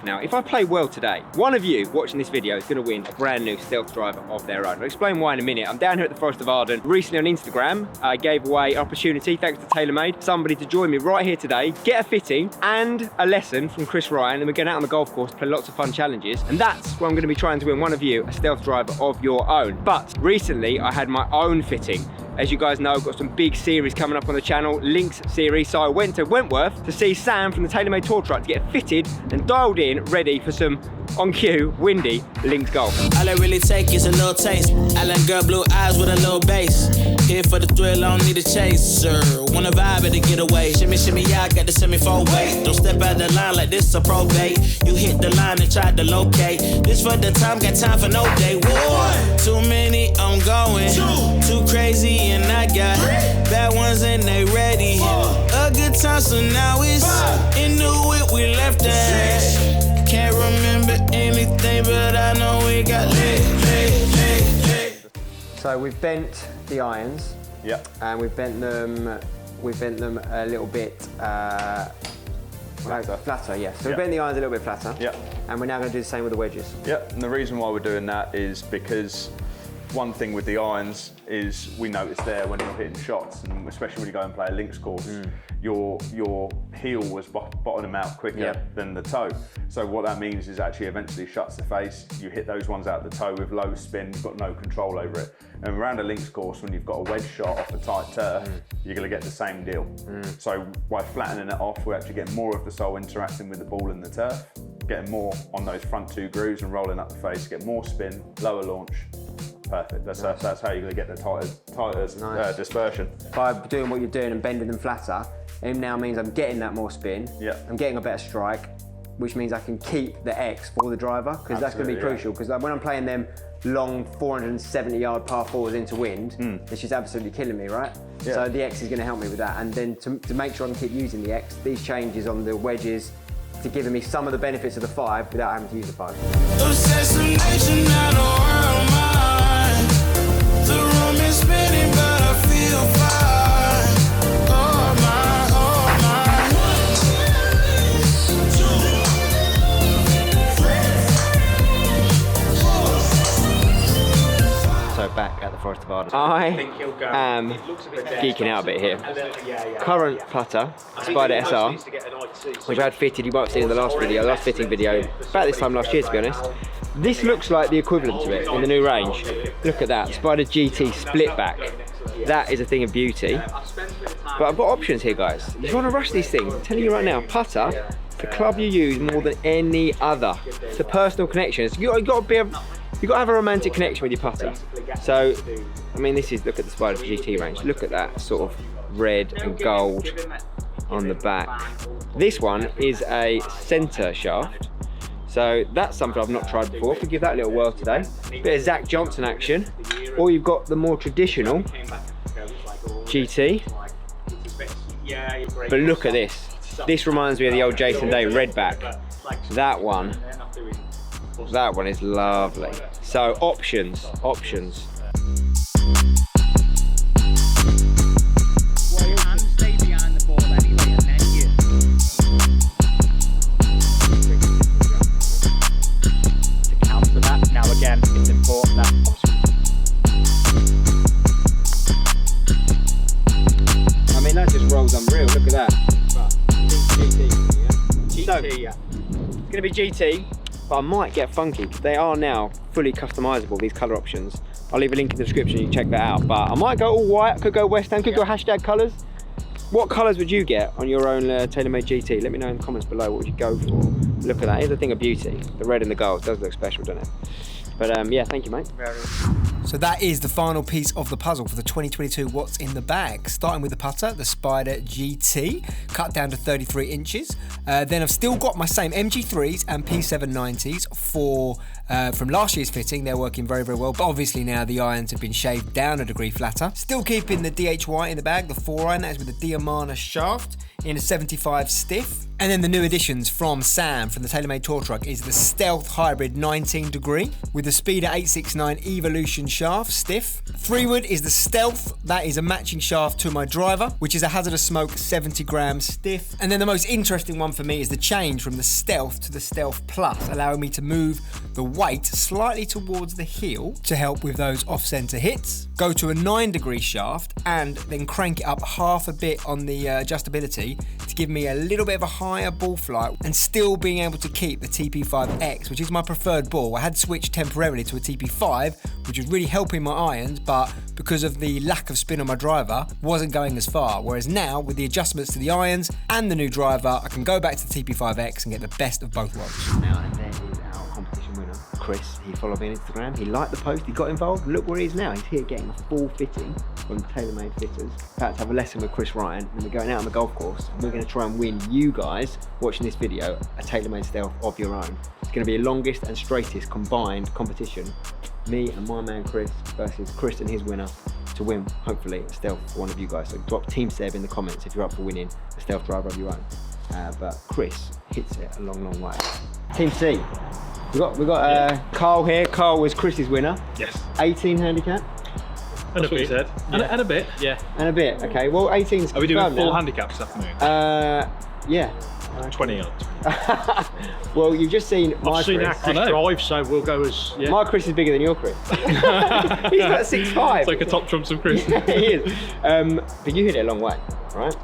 Now, if I play well today, one of you watching this video is going to win a brand new stealth driver of their own. I'll explain why in a minute. I'm down here at the Forest of Arden. Recently on Instagram, I gave away an opportunity, thanks to TaylorMade, somebody to join me right here today, get a fitting and a lesson from Chris Ryan, and we're going out on the golf course, play lots of fun challenges, and that's where I'm going to be trying to win one of you a stealth driver of your own. But recently, I had my own fitting. As you guys know, I've got some big series coming up on the channel, Links series, so I went to Wentworth to see Sam from the TaylorMade tour truck to get fitted and dialed in, ready for some, on cue, windy Links golf. All I really take is a little taste. I like girl blue eyes with a little bass. Here for the thrill, I don't need a chaser. Wanna vibe and get away. Shimmy, shimmy, yeah, I got the semi-four weight. Don't step out the line like this a probate. You hit the line and try to locate. This for the time, got time for no day. One, too many, I'm going. Too crazy and I got bad ones and they ready. A good time, so now it's in the whip we left at. Can't remember anything, but I know we got lit. So we've bent the irons. Yep. And we've bent them a little bit flatter, yeah. So we've bent the irons a little bit flatter. Yep. And we're now going to do the same with the wedges. Yep. And the reason why we're doing that is because one thing with the irons is we notice there when you're hitting shots, and especially when you go and play a links course, your heel was bottoming out quicker than the toe. So what that means is actually eventually shuts the face. You hit those ones out the toe with low spin, you've got no control over it. And around a links course, when you've got a wedge shot off a tight turf, you're going to get the same deal. So by flattening it off, we actually get more of the sole interacting with the ball and the turf, getting more on those front two grooves and rolling up the face, get more spin, lower launch. Perfect. That's how you're going to get the tighter dispersion. By doing what you're doing and bending them flatter, it now means I'm getting that more spin. I'm getting a better strike, which means I can keep the X for the driver, because that's going to be crucial. Because like when I'm playing them long 470-yard par fours into wind, it's just absolutely killing me, right? So the X is going to help me with that. And then to make sure I can keep using the X, these changes on the wedges to giving me some of the benefits of the 5 without having to use the 5. The room is spinning, but I feel fine. Oh my, oh my. So back at the Forest of Arden. I am geeking out a bit here. Current putter, Spider SR, which I had fitted, you might have seen in the last fitting video, about this time last year to be honest. This looks like the equivalent to it in the new range. Look at that, Spider GT split back. That is a thing of beauty. But I've got options here, guys. If you want to rush these things, I'm telling you right now, putter, the club you use more than any other. It's a personal connection. You've got to have a romantic connection with your putter. So, I mean, look at the Spider GT range. Look at that sort of red and gold on the back. This one is a centre shaft. So that's something I've not tried before. Could give that a little whirl today. Bit of Zach Johnson action. Or you've got the more traditional GT. But look at this. This reminds me of the old Jason Day redback. That one is lovely. So options. It's important that I mean, that just rolls unreal. Look at that. GT, So, it's going to be GT, but I might get funky. They are now fully customizable, these colour options. I'll leave a link in the description, you can check that out. But I might go all white, could go West Ham, could go hashtag colours. What colours would you get on your own TaylorMade GT? Let me know in the comments below, what would you go for? Look at that, here's a thing of beauty. The red and the gold does look special, doesn't it? But yeah, thank you, mate. So that is the final piece of the puzzle for the 2022 What's in the Bag. Starting with the putter, the Spider GT, cut down to 33 inches. Then I've still got my same MG3s and P790s from last year's fitting. They're working very, very well. But obviously now the irons have been shaved down a degree flatter. Still keeping the DHY in the bag, the 4-iron. That is with the Diamana shaft in a 75 stiff. And then the new additions from Sam from the TaylorMade Tour Truck is the Stealth Hybrid 19 degree with the Speeder 869 Evolution shaft stiff. 3-wood is the Stealth, that is a matching shaft to my driver, which is a Hazardous Smoke 70 grams stiff. And then the most interesting one for me is the change from the Stealth to the Stealth Plus, allowing me to move the weight slightly towards the heel to help with those off-center hits. Go to a 9-degree shaft and then crank it up half a bit on the adjustability to give me a little bit of a higher ball flight and still being able to keep the TP5X, which is my preferred ball. I had switched temporarily to a TP5, which was really helping my irons, but because of the lack of spin on my driver, wasn't going as far. Whereas now, with the adjustments to the irons and the new driver, I can go back to the TP5X and get the best of both worlds. Now, and there is our competition winner, Chris. He followed me on Instagram, he liked the post, he got involved. Look where he is now, he's here getting a full fitting from TaylorMade Fitters. About to have a lesson with Chris Ryan, and we're going out on the golf course, and we're going to try and win you guys watching this video a TaylorMade Stealth of your own. It's going to be a longest and straightest combined competition. Me and my man Chris versus Chris and his winner to win, hopefully, a Stealth for one of you guys. So drop Team Seb in the comments if you're up for winning a Stealth driver of your own. But Chris hits it a long, long way. Team C. We got Carl here. Carl was Chris's winner. Yes. 18 handicap. And a bit. Yeah. And a bit, yeah. And a bit. Okay. Well, 18's. Are we doing full now. handicaps this afternoon? Yeah. 20 on. Well, you've just seen my I've seen Chris. our Chris drive, so we'll go as. Yeah. My Chris is bigger than your Chris. He's got 6'5". It's like a top trumps of Chris. Yeah, he is. But you hit it a long way, right?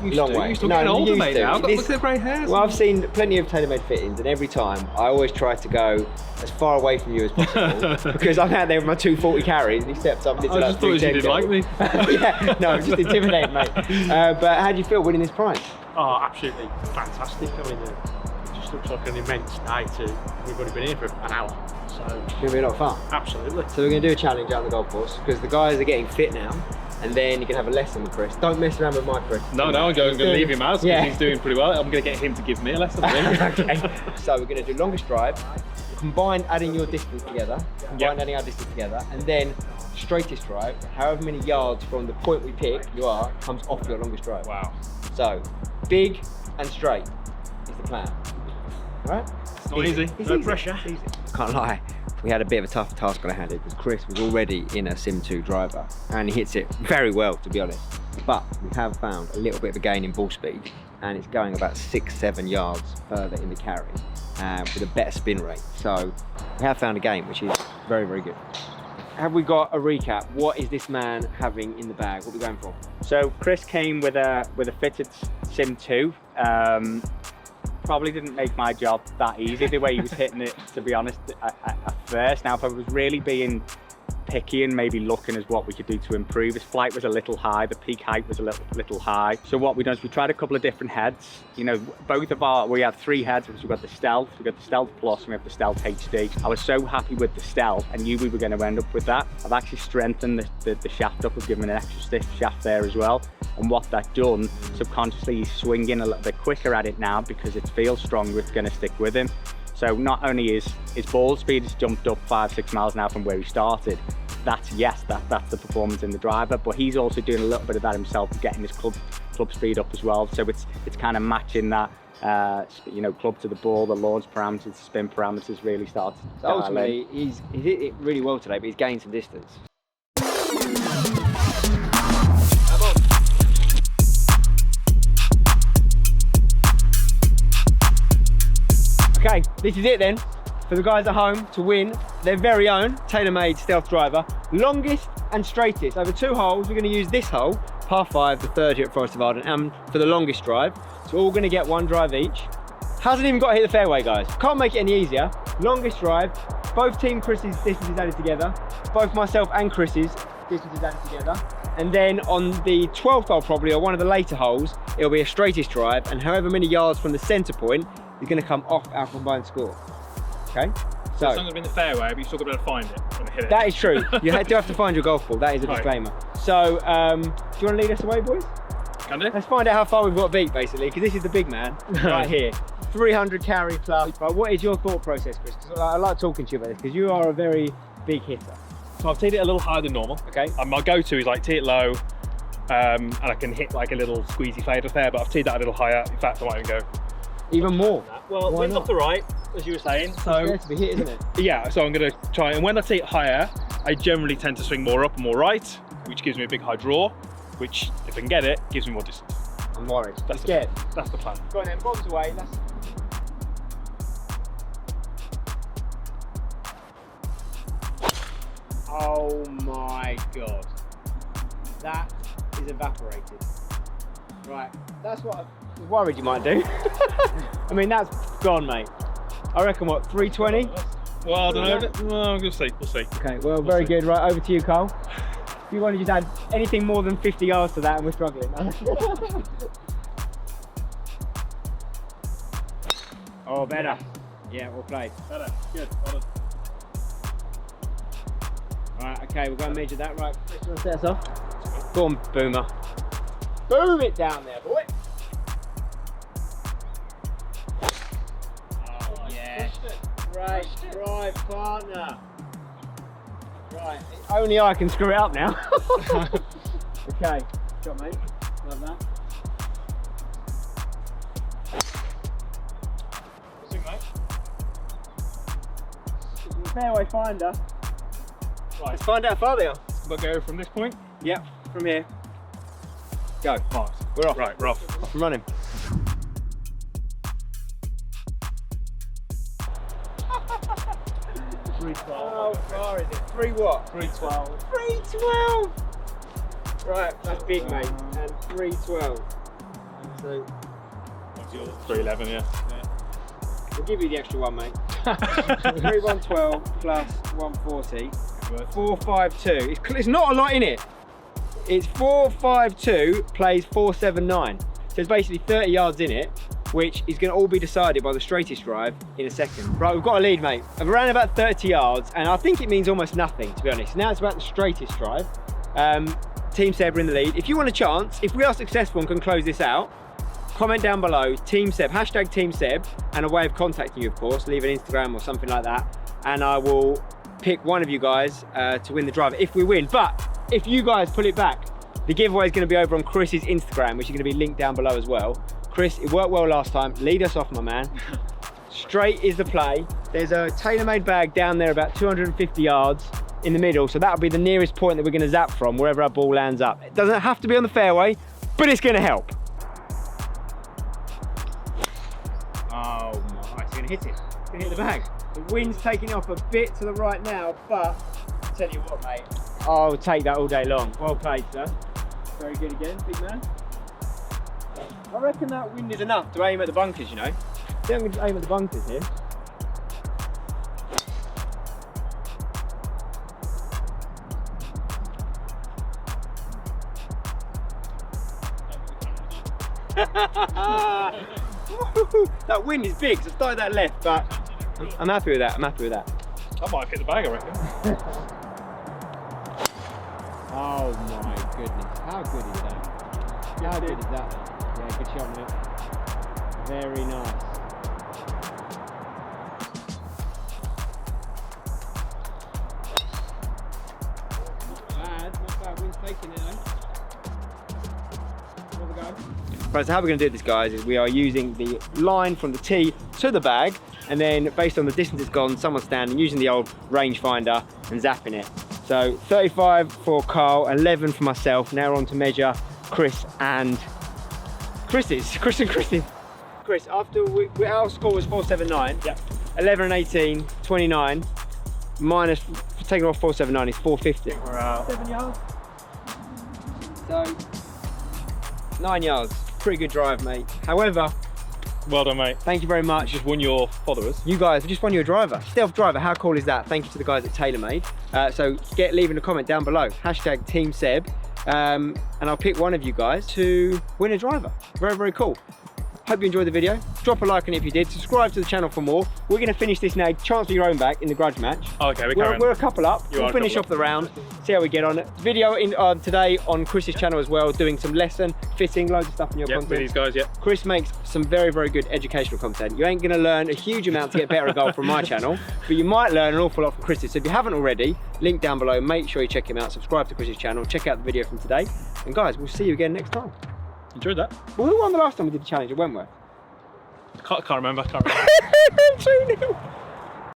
Long way. You're still getting older, mate, now. Look at the grey hairs. Well, I've seen plenty of TaylorMade fittings, and every time I always try to go as far away from you as possible because I'm out there with my 240 carries and he steps up and it's I just thought you didn't like me. Yeah, no, just intimidating, mate. But how do you feel winning this prize? Oh, absolutely fantastic. I mean, it just looks like an immense day we've only been here for an hour. So, It's going to be a lot of fun. Absolutely. So we're going to do a challenge out on the golf course because the guys are getting fit now. And then you can have a lesson with Chris. Don't mess around with my Chris. No, I'm going to leave him out because he's doing pretty well. I'm going to get him to give me a lesson. Okay. So we're going to do longest drive, combined adding your distance together, adding our distance together, and then straightest drive, however many yards from the point we pick comes off your longest drive. Wow. So, big and straight is the plan. Right? It's not easy. No pressure. Easy. Can't lie. We had a bit of a tough task on our hand because Chris was already in a Sim 2 driver and he hits it very well, to be honest. But we have found a little bit of a gain in ball speed and it's going about 6-7 yards further in the carry with a better spin rate. So we have found a gain, which is very, very good. Have we got a recap? What is this man having in the bag? What are we going for? So Chris came with a fitted Sim 2. Probably didn't make my job that easy the way he was hitting it, to be honest, at first. Now, if I was really being picky and maybe looking at what we could do to improve, his flight was a little high, the peak height was a little high. So what we done is we tried a couple of different heads. You know, we have 3 heads because we've got the Stealth, we've got the Stealth Plus, and we have the Stealth HD. I was so happy with the Stealth, I knew we were going to end up with that. I've actually strengthened the shaft up, we've given an extra stiff shaft there as well. And what that done, subconsciously he's swinging a little bit quicker at it now because it feels stronger, it's going to stick with him. So not only is his ball speed has jumped up 5-6 miles an hour from where he started, that's the performance in the driver, but he's also doing a little bit of that himself, getting his club speed up as well. So it's kind of matching that, club to the ball, the launch parameters, spin parameters really start to So ultimately, he's hit it really well today, but he's gained some distance. Okay, this is it then for the guys at home to win their very own TaylorMade Stealth driver. Longest and straightest. Over 2 holes, we're going to use this hole, par 5, the third here at Forest of Arden, and for the longest drive. So we're all going to get 1 drive each. Hasn't even got to hit the fairway, guys. Can't make it any easier. Longest drive, both Team Chris's distances added together, both myself and Chris's distances added together. And then on the 12th hole probably, or one of the later holes, it'll be a straightest drive, and however many yards from the centre point is going to come off our combined score. Okay? So As long as we're in the fairway, but you still got to be able to find it when I hit it. that is true. You do have to find your golf ball. That is a disclaimer. So, do you want to lead us away, boys? Can do. Let's find out how far we've got to beat, basically, because this is the big man right here. 300 carry plus. Right, what is your thought process, Chris? 'Cause I like talking to you about this, because you are a very big hitter. So I've teed it a little higher than normal. Okay. And my go-to is like tee it low, and I can hit like a little squeezy fade off there, but I've teed that a little higher. In fact, I might even go. Even more? Well, wind's off the right, as you were saying. So It's to be hit, isn't it? yeah, so I'm going to try, and when I tee it higher, I generally tend to swing more up and more right, which gives me a big high draw, which, if I can get it, gives me more distance. I'm worried. That's Scared. That's the plan. Go on then, bombs away. Oh my god. That is evaporated. Right, that's what I was worried you might do. I mean, that's gone, mate. I reckon, what, 320? Well, I don't know. Well, we'll see. We'll see. Okay, well, very good. Right, over to you, Cole. If you want to just add anything more than 50 yards to that and we're struggling. Oh, better. Yeah, well played. Better. Good. Well done. Right, okay, we're going to measure that. Right, Chris, you want to set us off? Go on, Boomer. Boom it down there, boy. Oh, yeah. Great drive, partner. Right, only I can screw it up now. Okay, shot, mate. Like that. Swing, mate. Fairway finder. Right. Let's find out how far they are. We'll go from this point. Yep, from here. Go. Right. We're off. Right, we're off. Off and running. How far is it? 3 what? 312. 312! Right, that's big, mate. And 312. So, 311, yeah. we'll give you the extra one, mate. 3112 plus 140. 452. It's not a lot in it. It's 452 plays 479. So it's basically 30 yards in it, which is going to all be decided by the straightest drive in a second. Right, we've got a lead, mate, of around about 30 yards, and I think it means almost nothing, to be honest. Now it's about the straightest drive. Team Seb are in the lead. If you want a chance, if we are successful and can close this out, comment down below, Team Seb, hashtag Team Seb, and a way of contacting you, of course, leave an Instagram or something like that, and I will pick one of you guys to win the drive if we win. But if you guys pull it back, the giveaway is going to be over on Chris's Instagram, which is going to be linked down below as well. Chris, it worked well last time. Lead us off, my man. Straight is the play. There's a tailor-made bag down there about 250 yards in the middle, so that'll be the nearest point that we're going to zap from, wherever our ball lands up. It doesn't have to be on the fairway, but it's going to help. Oh my, it's going to hit it. It's going to hit the bag. The wind's taking off a bit to the right now, but I'll tell you what, mate, I'll take that all day long. Well played, sir. Very good again, big man. I reckon that wind is enough to aim at the bunkers, you know. I think I'm going to aim at the bunkers here. That wind is big, so I started that left, but I'm happy with that. I'm happy with that. That might have hit the bag, I reckon. Oh my goodness, how good is that? How good is that? Yeah, good shot, mate. Very nice. Not bad, wind's taking it though. Have a go. Right, so how we're going to do this, guys, is we are using the line from the tee to the bag, and then based on the distance it's gone, someone's standing, using the old rangefinder and zapping it. So 35 for Carl, 11 for myself. Now we're on to measure Chris and Chris's. Chris, after our score was 479, Yep. 11 and 18, 29, minus, taking off 479 is 450. We're out. 7 yards. So, 9 yards. Pretty good drive, mate. However, Well done, mate. thank you very much. Just won your followers. You guys have just won you a driver. Stealth driver, how cool is that? Thank you to the guys at TaylorMade. So leaving a comment down below, hashtag Team Seb, and I'll pick one of you guys to win a driver. Very, very cool. Hope you enjoyed the video. Drop drop a like on it if you did. Subscribe to the channel for more. We're going to finish this now. Chance for your own back in the grudge match. Okay, we're a couple up. We'll finish off the round, see how we get on. Video today on Chris's channel as well, doing some lesson, fitting, loads of stuff in your content. With these guys, Chris makes some very, very good educational content. You ain't going to learn a huge amount to get better at golf from my channel, but you might learn an awful lot from Chris's. So if you haven't already, link down below. Make sure you check him out. Subscribe to Chris's channel. Check out the video from today. And guys, we'll see you again next time. Enjoyed that. Well, who won the last time we did the challenge at Wentworth? Can't remember. 2-0.